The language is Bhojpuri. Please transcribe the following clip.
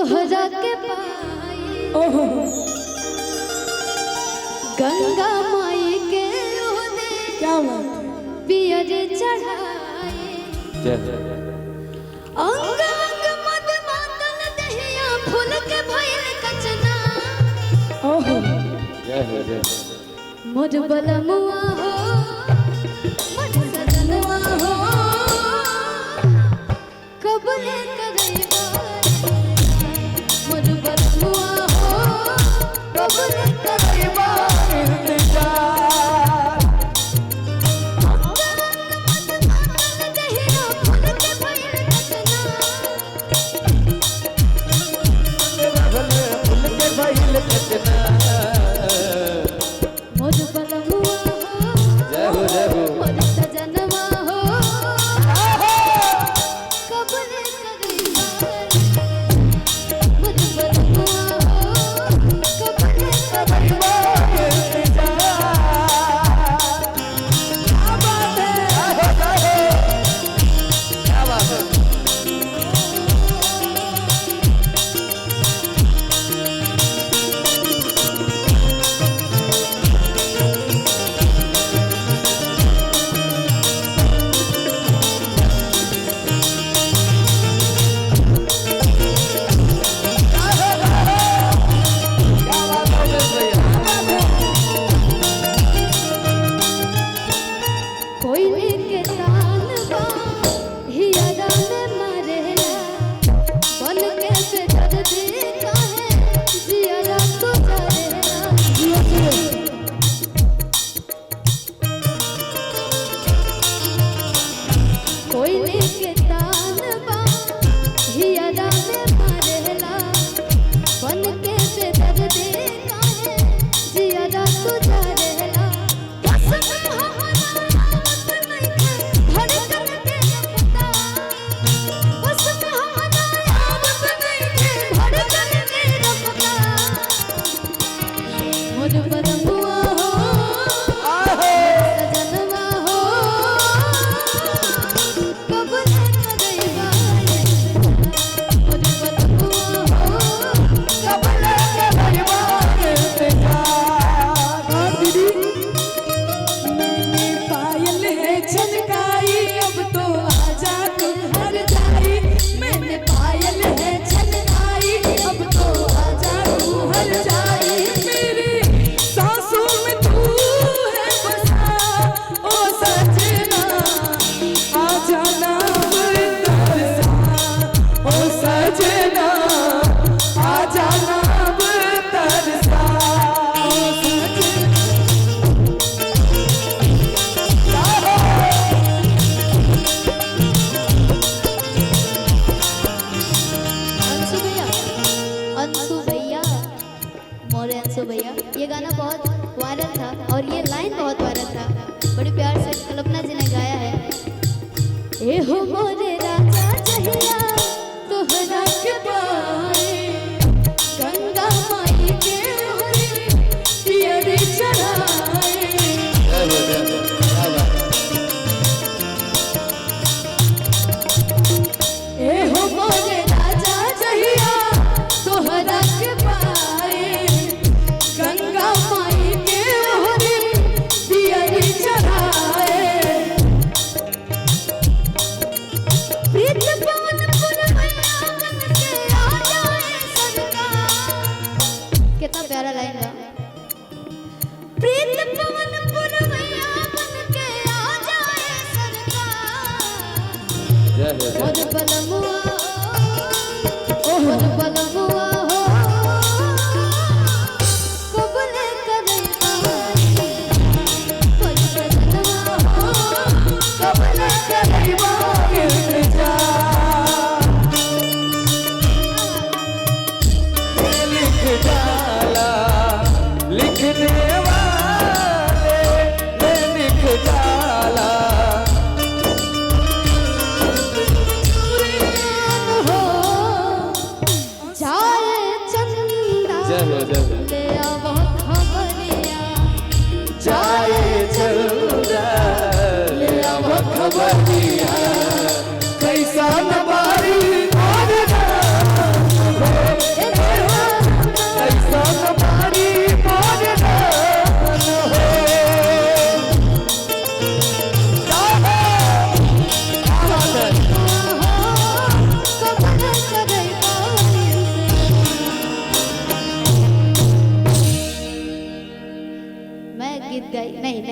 तोहरा के पाई गंगा माई के ओने क्या बात है? पियर चढ़ाई अंग अंग मद मातल दहिया फूल के भइल कचना मोर बलमुआ हो मोर सजनवा हो कबले करैबा मोर बलमुआ हो कबले करैबा भैया ये गाना बहुत वायरल था और ये लाइन बहुत वायरल था, बड़े प्यार से कल्पना जी ने गाया है। ए हो मोरे राजा चहिया तोहरा के पाए गंगा माई के ओरे पियरी चढ़ाए। ए हो मोरे राजा चहिया तोहरा के पाए गंगा माई के ओरे पियरी चढ़ाए। प्रीत पवन पुरवैया बन के आ जाए सरकार। कितना प्यारा लाइन था। प्रीत पवन पुरवैया बन के आ जाए सरकार। मोर बलमुआ ओ मोर बलमुआ हो कबले करैबा मोर बलमुआ हो कबले करैबा। लिखने वाले लिख डाला हो जाए चंदा ले आवो खबरिया जाए चंदा ले आवो खबरिया कैसा नबारी और गाई नहीं नहीं